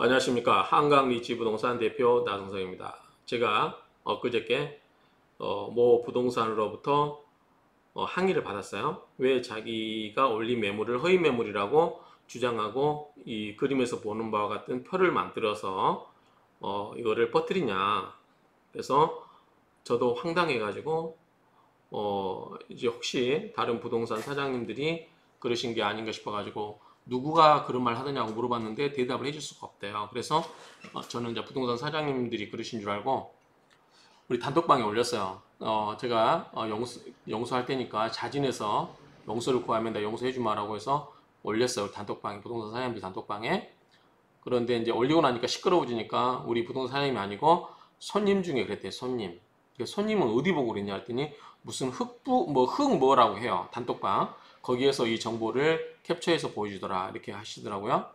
안녕하십니까. 한강리치부동산 대표 나성성입니다. 제가 엊그저께 모 부동산으로부터 항의를 받았어요. 왜 자기가 올린 매물을 허위 매물이라고 주장하고 이 그림에서 보는 바와 같은 표를 만들어서 이거를 퍼뜨리냐. 그래서 저도 황당해가지고 이제 혹시 다른 부동산 사장님들이 그러신 게 아닌가 싶어가지고 누구가 그런 말 하느냐고 물어봤는데 대답을 해줄 수가 없대요. 그래서 저는 이제 부동산 사장님들이 그러신 줄 알고 우리 단톡방에 올렸어요. 제가 용서할 테니까 자진해서 용서를 구하면 나 용서해 주마라고 해서 올렸어요. 단톡방에, 부동산 사장님들 단톡방에. 그런데 이제 올리고 나니까 시끄러워지니까 우리 부동산 사장님이 아니고 손님 중에 그랬대요. 손님. 손님은 어디 보고 그랬냐 했더니 무슨 흙 뭐라고 해요. 단톡방. 거기에서 이 정보를 캡처해서 보여주더라. 이렇게 하시더라고요.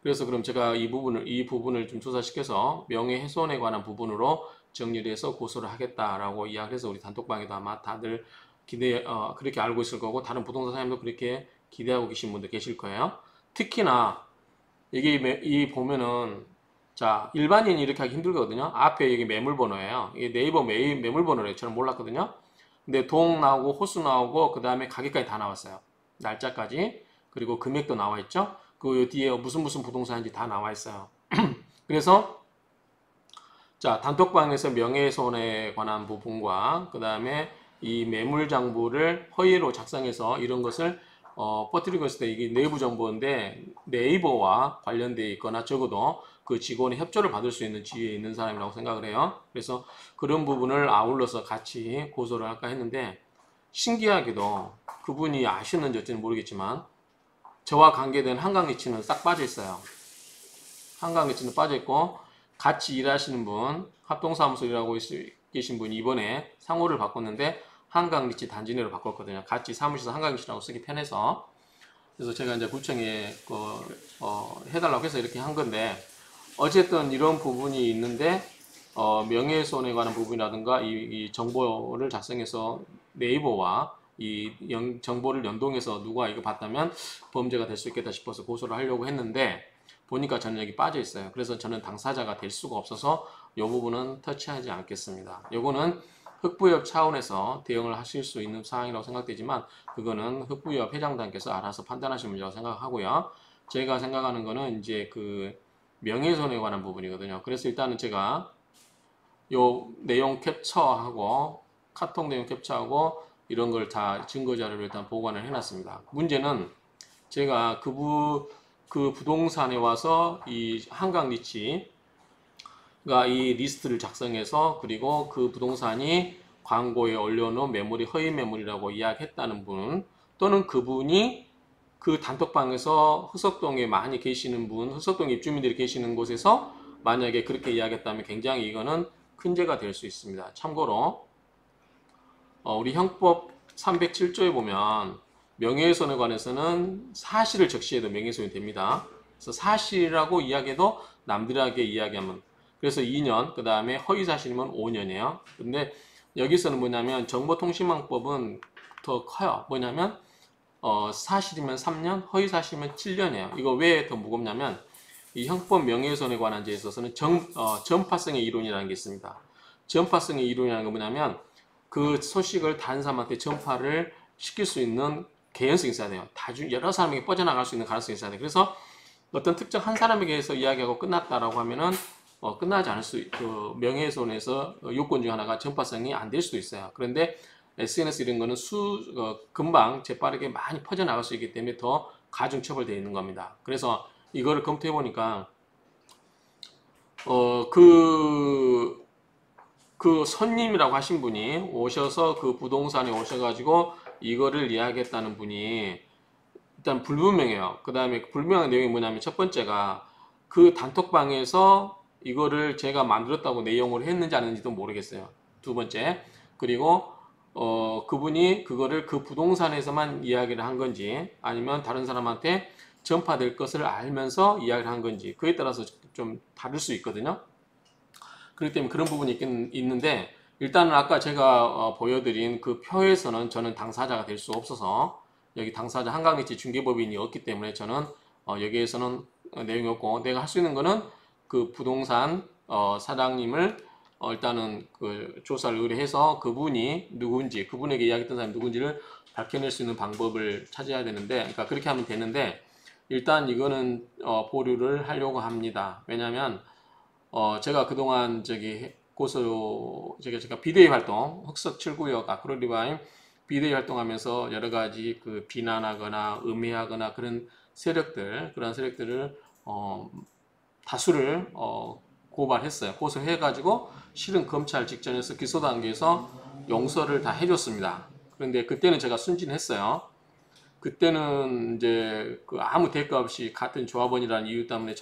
그래서 그럼 제가 이 부분을 좀 조사시켜서 명예훼손에 관한 부분으로 정리를 해서 고소를 하겠다라고 이야기를 해서 우리 단톡방에도 아마 다들 그렇게 알고 있을 거고 다른 부동산 사장님도 그렇게 기대하고 계신 분들 계실 거예요. 특히나 이게 이 보면은 자 일반인이 이렇게 하기 힘들거든요. 앞에 여기 매물번호예요. 이게 네이버 매물번호래요. 저는 몰랐거든요. 근데 동 나오고 호수 나오고 그 다음에 가격까지 다 나왔어요. 날짜까지 그리고 금액도 나와 있죠. 그 뒤에 무슨 부동산인지 다 나와 있어요. 그래서 자 단톡방에서 명예훼손에 관한 부분과 그 다음에 이 매물 장부를 허위로 작성해서 이런 것을 퍼뜨리고 있을 때 이게 내부 정보인데 네이버와 관련되어 있거나 적어도 그 직원의 협조를 받을 수 있는 지위에 있는 사람이라고 생각을 해요. 그래서 그런 부분을 아울러서 같이 고소를 할까 했는데 신기하게도 그분이 아셨는지 어찌는 모르겠지만 저와 관계된 한강리치는 싹 빠져 있어요. 한강리치는 빠져 있고 같이 일하시는 분, 합동사무소 일하고 계신 분이 이번에 상호를 바꿨는데 한강리치 단지내로 바꿨거든요. 같이 사무실에서 한강리치라고 쓰기 편해서. 그래서 제가 이제 구청에 해달라고 해서 이렇게 한 건데 어쨌든 이런 부분이 있는데 명예훼손에 관한 부분이라든가 이 정보를 작성해서 네이버와 이 정보를 연동해서 누가 이거 봤다면 범죄가 될 수 있겠다 싶어서 고소를 하려고 했는데 보니까 저는 여기 빠져 있어요. 그래서 저는 당사자가 될 수가 없어서 이 부분은 터치하지 않겠습니다. 요거는 흑부협 차원에서 대응을 하실 수 있는 사항이라고 생각되지만 그거는 흑부협 회장단께서 알아서 판단하시는 문제라고 생각하고요. 제가 생각하는 거는 이제 그 명예훼손에 관한 부분이거든요. 그래서 일단은 제가 요 내용 캡처하고 카톡 내용 캡처하고 이런 걸 다 증거 자료를 일단 보관을 해놨습니다. 문제는 제가 그 부동산에 와서 이 한강리치가 이 리스트를 작성해서 그리고 그 부동산이 광고에 올려놓은 매물이 허위 매물이라고 이야기했다는 분 또는 그분이 그 단톡방에서 흑석동에 많이 계시는 분, 흑석동 입주민들이 계시는 곳에서 만약에 그렇게 이야기했다면 굉장히 이거는 큰 죄가 될 수 있습니다. 참고로 우리 형법 307조에 보면 명예훼손에 관해서는 사실을 적시해도 명예훼손이 됩니다. 그래서 사실이라고 이야기해도 남들에게 이야기하면 그래서 2년, 그 다음에 허위사실이면 5년이에요. 근데 여기서는 뭐냐면 정보통신망법은 더 커요. 뭐냐면 사실이면 3년, 허위사실이면 7년이에요. 이거 왜 더 무겁냐면 이 형법 명예훼손에 관한 죄에 있어서는 전파성의 이론이라는 게 있습니다. 전파성의 이론이라는 건 뭐냐면 그 소식을 다른 사람한테 전파를 시킬 수 있는 개연성이 있어야 돼요. 여러 사람에게 뻗어나갈 수 있는 가능성이 있어야 돼요. 그래서 어떤 특정 한 사람에게 해서 이야기하고 끝났다라고 하면은 끝나지 않을 그 명예훼손에서 요건 중 하나가 전파성이 안 될 수도 있어요. 그런데 SNS 이런 거는 금방 재빠르게 많이 퍼져나갈 수 있기 때문에 더 가중처벌되어 있는 겁니다. 그래서 이거를 검토해 보니까 그 손님이라고 하신 분이 오셔서 그 부동산에 오셔가지고 이거를 이야기했다는 분이 일단 불분명해요. 그 다음에 불분명한 내용이 뭐냐면 첫 번째가 그 단톡방에서 이거를 제가 만들었다고 내용을 했는지 안 했는지도 모르겠어요. 두 번째 그리고 그분이 그거를 그 부동산에서만 이야기를 한 건지 아니면 다른 사람한테 전파될 것을 알면서 이야기를 한 건지 그에 따라서 좀 다를 수 있거든요. 그렇기 때문에 그런 부분이 있는데 일단은 아까 제가 보여드린 그 표에서는 저는 당사자가 될 수 없어서 여기 당사자 한강리치 중개법인이 없기 때문에 저는 여기에서는 내용이었고, 내가 할 수 있는 거는 그 부동산 사장님을 일단은 그 조사를 의뢰해서 그분이 누군지, 그분에게 이야기했던 사람이 누군지를 밝혀낼 수 있는 방법을 찾아야 되는데, 그러니까 그렇게 하면 되는데, 일단 이거는 보류를 하려고 합니다. 왜냐하면 제가 그동안 제가 비대위 활동, 흑석 7구역 아크릴리바임 비대위 활동하면서 여러 가지 그 비난하거나 음해하거나 그런 세력들을 다수를 고발했어요. 고소해가지고 실은 검찰 직전에서 기소 단계에서 용서를 다 해줬습니다. 그런데 그때는 제가 순진했어요. 그때는 이제 그 아무 대가 없이 같은 조합원이라는 이유 때문에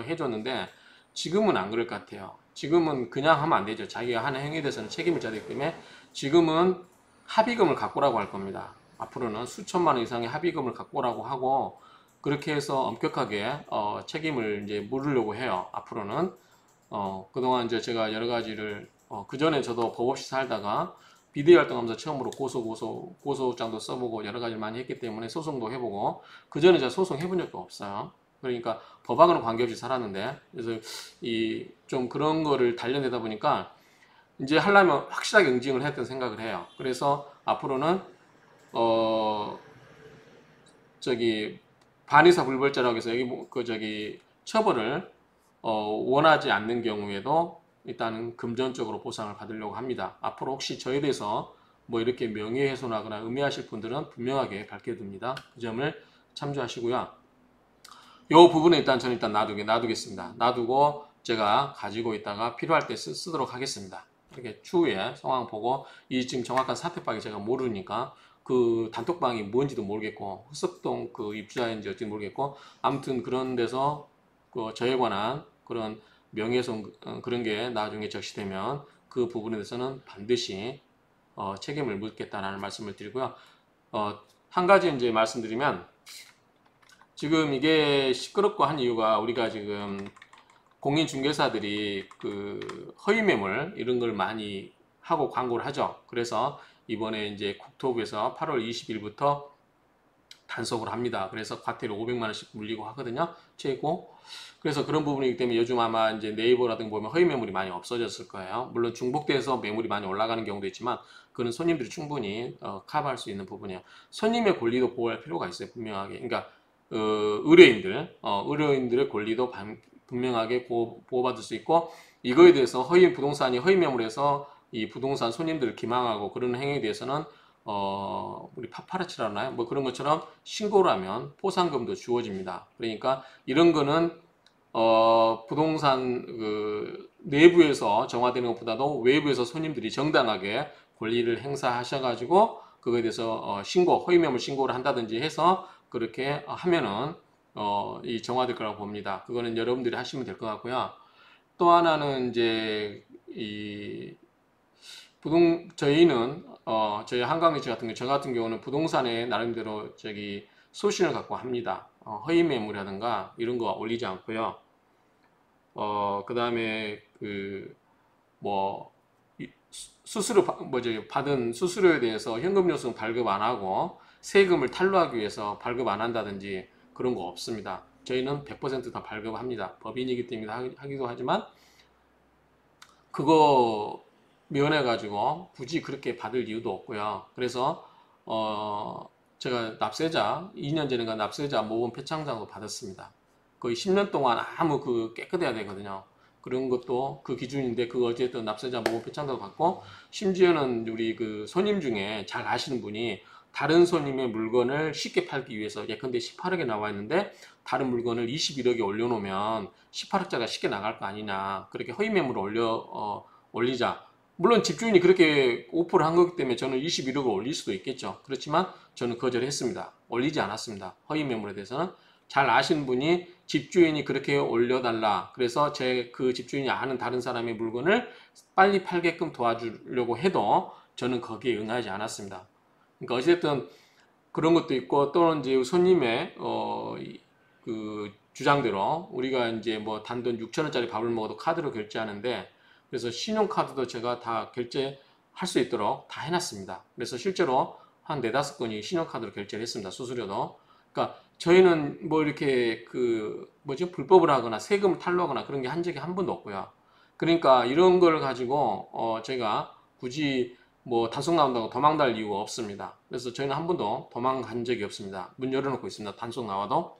해줬는데 지금은 안 그럴 것 같아요. 지금은 그냥 하면 안 되죠. 자기가 하는 행위에 대해서는 책임을 져야 되기 때문에 지금은 합의금을 갖고 오라고 할 겁니다. 앞으로는 수천만 원 이상의 합의금을 갖고 오라고 하고 그렇게 해서 엄격하게 책임을 이제 물으려고 해요. 앞으로는 그동안 이제 제가 여러 가지를 그 전에 저도 법 없이 살다가 비대위 활동하면서 처음으로 고소장도 써보고 여러 가지를 많이 했기 때문에 소송도 해보고 그 전에 제가 소송 해본 적도 없어요. 그러니까 법하고는 관계없이 살았는데 그래서 이 좀 그런 거를 단련되다 보니까 이제 하려면 확실하게 응징을 했던 생각을 해요. 그래서 앞으로는 어 저기 반의사 불벌죄라고 해서 여기 처벌을 원하지 않는 경우에도 일단은 금전적으로 보상을 받으려고 합니다. 앞으로 혹시 저에 대해서 뭐 이렇게 명예훼손하거나 음해하실 분들은 분명하게 밝혀둡니다. 그 점을 참조하시고요. 이 부분은 저는 놔두겠습니다. 놔두고 제가 가지고 있다가 필요할 때 쓰도록 하겠습니다. 이렇게 추후에 상황 보고 이 지금 정확한 사태 파악이 제가 모르니까 그 단톡방이 뭔지도 모르겠고 흑석동 그 입주자인지 어찌 모르겠고 아무튼 그런 데서 그 저에 관한 그런 명예훼손 그런 게 나중에 적시되면 그 부분에 대해서는 반드시 책임을 묻겠다라는 말씀을 드리고요. 한 가지 이제 말씀드리면 지금 이게 시끄럽고 한 이유가 우리가 지금 공인중개사들이 그 허위 매물 이런 걸 많이 하고 광고를 하죠. 그래서 이번에 이제 국토부에서 8월 20일부터 단속을 합니다. 그래서 과태료 500만 원씩 물리고 하거든요. 최고. 그래서 그런 부분이기 때문에 요즘 아마 이제 네이버라든가 보면 허위 매물이 많이 없어졌을 거예요. 물론 중복돼서 매물이 많이 올라가는 경우도 있지만 그건 손님들이 충분히 커버할 수 있는 부분이에요. 손님의 권리도 보호할 필요가 있어요. 분명하게. 그러니까 의뢰인들의 권리도 분명하게 보호받을 수 있고 이거에 대해서 부동산이 허위 매물에서 이 부동산 손님들을 기망하고 그런 행위에 대해서는 우리 파파라치라 하나요? 뭐 그런 것처럼 신고를 하면 포상금도 주어집니다. 그러니까 이런 거는 부동산 그 내부에서 정화되는 것보다도 외부에서 손님들이 정당하게 권리를 행사하셔가지고 그거에 대해서 허위 매물 신고를 한다든지 해서 그렇게 하면은 이 정화될 거라고 봅니다. 그거는 여러분들이 하시면 될 것 같고요. 또 하나는 이제 저희는 저희 한강리치 같은 경우 저 같은 경우는 부동산에 나름대로 소신을 갖고 합니다. 허위 매물이라든가 이런 거 올리지 않고요. 그 다음에 받은 수수료에 대해서 현금 요소는 발급 안 하고 세금을 탈루하기 위해서 발급 안 한다든지 그런 거 없습니다. 저희는 100% 다 발급합니다. 법인이기 때문에 하기도 하지만 그거 면해가지고 굳이 그렇게 받을 이유도 없고요. 그래서 제가 2년 전인가 납세자 모금 표창장도 받았습니다. 거의 10년 동안 깨끗해야 되거든요. 그런 것도 그 기준인데 그거 어쨌든 납세자 모금 표창장도 받고 심지어는 우리 그 손님 중에 잘 아시는 분이 다른 손님의 물건을 쉽게 팔기 위해서 예컨대 18억에 나와 있는데 다른 물건을 21억에 올려놓으면 18억짜리가 쉽게 나갈 거 아니냐. 그렇게 허위 매물을 올리자. 물론 집주인이 그렇게 오퍼를 한 거기 때문에 저는 21억을 올릴 수도 있겠죠. 그렇지만 저는 거절했습니다. 올리지 않았습니다. 허위 매물에 대해서는. 잘 아시는 분이 집주인이 그렇게 올려달라. 그래서 그 집주인이 아는 다른 사람의 물건을 빨리 팔게끔 도와주려고 해도 저는 거기에 응하지 않았습니다. 그러니까 어쨌든 그런 것도 있고 또는 이제 손님의 그 주장대로 우리가 이제 뭐 단돈 6,000원짜리 밥을 먹어도 카드로 결제하는데 그래서 신용카드도 제가 다 결제할 수 있도록 다 해놨습니다. 그래서 실제로 한 4-5건이 신용카드로 결제를 했습니다. 수수료도. 그러니까 저희는 뭐 이렇게 그 뭐지 불법을 하거나 세금을 탈루하거나 그런 게 한 적이 한 번도 없고요. 그러니까 이런 걸 가지고 제가 굳이 뭐 단속 나온다고 도망갈 이유가 없습니다. 그래서 저희는 한 번도 도망간 적이 없습니다. 문 열어놓고 있습니다. 단속 나와도.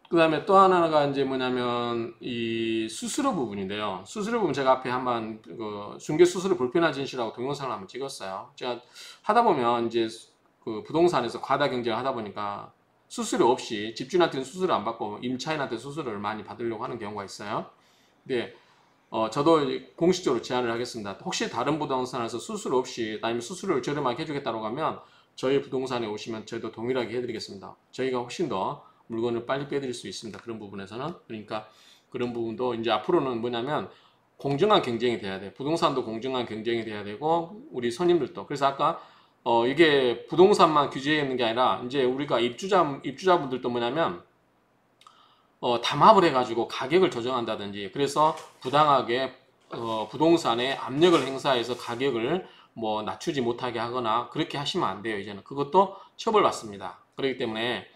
그 다음에 또 하나가 이제 뭐냐면 이 수수료 부분인데요. 수수료 부분 제가 앞에 한번 그 중개 수수료 불편한 진실하고 동영상을 한번 찍었어요. 제가 하다 보면 이제 그 부동산에서 과다 경쟁을 하다 보니까 수수료 없이 집주인한테는 수수료 안 받고 임차인한테 수수료를 많이 받으려고 하는 경우가 있어요. 근데 저도 공식적으로 제안을 하겠습니다. 혹시 다른 부동산에서 수수료 없이 아니면 수수료를 저렴하게 해주겠다고 하면 저희 부동산에 오시면 저희도 동일하게 해드리겠습니다. 저희가 훨씬 더 물건을 빨리 빼드릴 수 있습니다. 그런 부분에서는. 그러니까 그런 부분도 이제 앞으로는 뭐냐면 공정한 경쟁이 돼야 돼. 부동산도 공정한 경쟁이 돼야 되고 우리 손님들도. 그래서 아까 이게 부동산만 규제하는 게 아니라 이제 우리가 입주자분들도 뭐냐면 담합을 해가지고 가격을 조정한다든지 그래서 부당하게 부동산에 압력을 행사해서 가격을 뭐 낮추지 못하게 하거나 그렇게 하시면 안 돼요. 이제는 그것도 처벌받습니다. 그렇기 때문에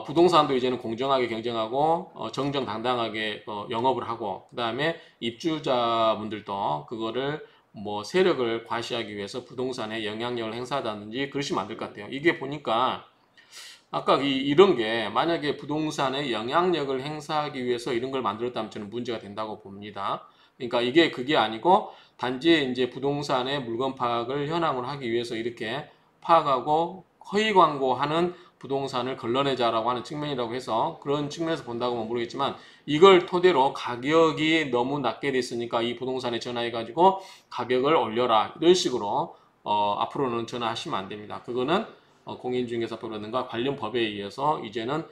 부동산도 이제는 공정하게 경쟁하고 정정당당하게 영업을 하고 그 다음에 입주자분들도 그거를 뭐 세력을 과시하기 위해서 부동산에 영향력을 행사하다든지 그러시면 안 될 것 같아요. 이게 보니까 아까 이런 게 만약에 부동산에 영향력을 행사하기 위해서 이런 걸 만들었다면 저는 문제가 된다고 봅니다. 그러니까 이게 그게 아니고 단지 이제 부동산의 물건 파악을 현황을 하기 위해서 이렇게 파악하고 허위 광고하는 부동산을 걸러내자라고 하는 측면이라고 해서 그런 측면에서 본다고는 모르겠지만 이걸 토대로 가격이 너무 낮게 됐으니까 이 부동산에 전화해가지고 가격을 올려라 이런 식으로 앞으로는 전화하시면 안 됩니다. 그거는 공인중개사법이라든가 관련 법에 의해서 이제는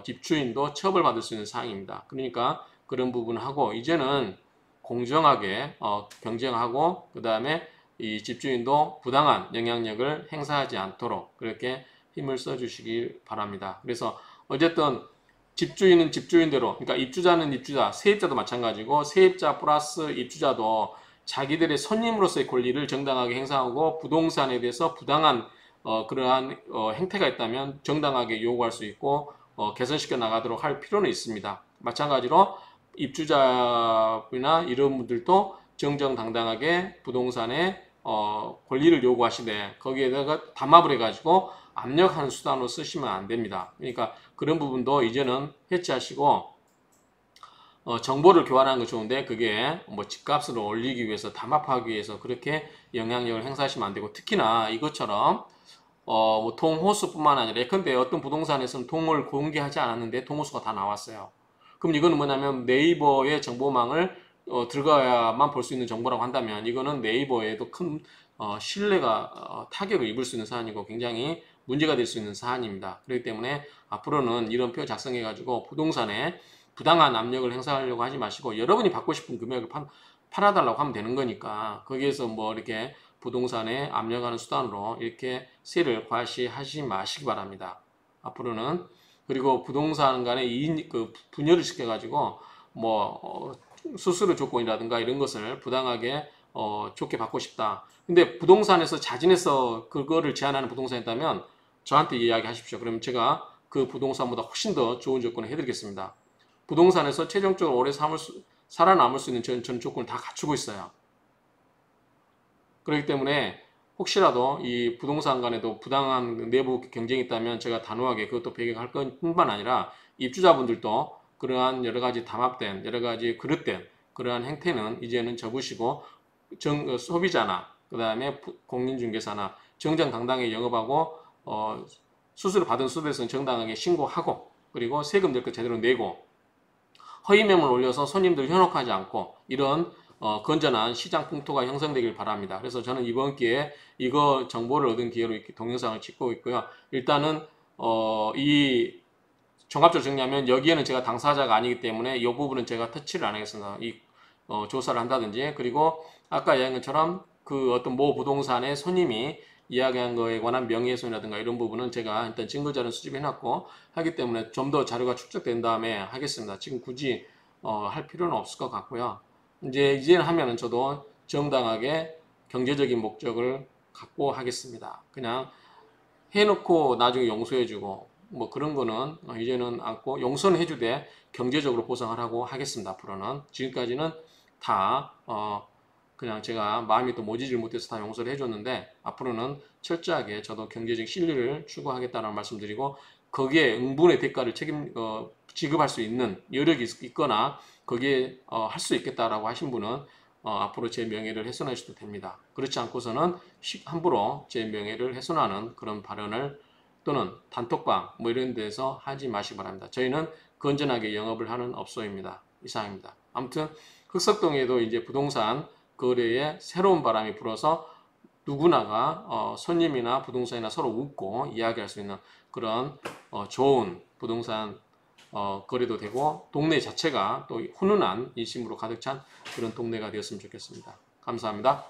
집주인도 처벌받을 수 있는 사항입니다. 그러니까 그런 부분을 하고 이제는 공정하게 경쟁하고 그 다음에 이 집주인도 부당한 영향력을 행사하지 않도록 그렇게 힘을 써주시기 바랍니다. 그래서 어쨌든 집주인은 집주인대로 그러니까 입주자는 입주자, 세입자도 마찬가지고 세입자 플러스 입주자도 자기들의 손님으로서의 권리를 정당하게 행사하고 부동산에 대해서 부당한 그러한 행태가 있다면 정당하게 요구할 수 있고 개선시켜 나가도록 할 필요는 있습니다. 마찬가지로 입주자나 이런 분들도 정정당당하게 부동산에 권리를 요구하시되 거기에다가 담합을 해가지고 압력하는 수단으로 쓰시면 안 됩니다. 그러니까 그런 부분도 이제는 해체하시고 정보를 교환하는 건 좋은데 그게 뭐 집값을 올리기 위해서 담합하기 위해서 그렇게 영향력을 행사하시면 안 되고 특히나 이것처럼 뭐 동호수뿐만 아니라 예컨대 어떤 부동산에서는 동을 공개하지 않았는데 동호수가 다 나왔어요. 그럼 이거는 뭐냐면 네이버의 정보망을 들어가야만 볼 수 있는 정보라고 한다면 이거는 네이버에도 큰 신뢰가 타격을 입을 수 있는 사안이고 굉장히 문제가 될 수 있는 사안입니다. 그렇기 때문에 앞으로는 이런 표 작성해 가지고 부동산에 부당한 압력을 행사하려고 하지 마시고 여러분이 받고 싶은 금액을 팔아달라고 하면 되는 거니까 거기에서 뭐 이렇게 부동산에 압력하는 수단으로 이렇게 세를 과시하지 마시기 바랍니다. 앞으로는 그리고 부동산 간에 분열을 시켜가지고 뭐 수수료 조건이라든가 이런 것을 부당하게 좋게 받고 싶다. 근데 부동산에서 자진해서 그거를 제한하는 부동산이 있다면 저한테 이야기하십시오. 그럼 제가 그 부동산보다 훨씬 더 좋은 조건을 해드리겠습니다. 부동산에서 최종적으로 오래 살아남을 수 있는 전 조건을 다 갖추고 있어요. 그렇기 때문에 혹시라도 이 부동산 간에도 부당한 내부 경쟁이 있다면 제가 단호하게 그것도 배격할 것 뿐만 아니라 입주자분들도 그러한 여러 가지 담합된 여러 가지 그릇된 그러한 행태는 이제는 접으시고 소비자나 그 다음에 공인중개사나 정정당당하게 영업하고 수수료 받은 수수료에서는 정당하게 신고하고 그리고 세금 낼 거 제대로 내고 허위 매물 올려서 손님들 현혹하지 않고 이런 건전한 시장 풍토가 형성되길 바랍니다. 그래서 저는 이번 기회에 이거 정보를 얻은 기회로 이렇게 동영상을 찍고 있고요. 일단은 이 종합적으로 정리하면 여기에는 제가 당사자가 아니기 때문에 이 부분은 제가 터치를 안 하겠습니다. 이 조사를 한다든지 그리고 아까 이야기한 것처럼 그 어떤 모 부동산의 손님이 이야기한 거에 관한 명예훼손이라든가 이런 부분은 제가 일단 증거자료를 수집해놨고 하기 때문에 좀 더 자료가 축적된 다음에 하겠습니다. 지금 굳이 할 필요는 없을 것 같고요. 이제는 하면은 저도 정당하게 경제적인 목적을 갖고 하겠습니다. 그냥 해놓고 나중에 용서해주고 뭐 그런 거는 이제는 않고 용서는 해주되 경제적으로 보상하라고 하겠습니다. 앞으로는. 지금까지는 다 그냥 제가 마음이 또 모지질 못해서 다 용서를 해줬는데 앞으로는 철저하게 저도 경제적 신뢰를 추구하겠다는 말씀드리고 거기에 응분의 대가를 지급할 수 있는 여력이 있거나 거기에 할 수 있겠다라고 하신 분은 앞으로 제 명예를 훼손하셔도 됩니다. 그렇지 않고서는 함부로 제 명예를 훼손하는 그런 발언을 또는 단톡방 뭐 이런 데서 하지 마시기 바랍니다. 저희는 건전하게 영업을 하는 업소입니다. 이상입니다. 아무튼 흑석동에도 이제 부동산 거래에 새로운 바람이 불어서 누구나가 손님이나 부동산이나 서로 웃고 이야기할 수 있는 그런 좋은 부동산 거래도 되고 동네 자체가 또 훈훈한 인심으로 가득 찬 그런 동네가 되었으면 좋겠습니다. 감사합니다.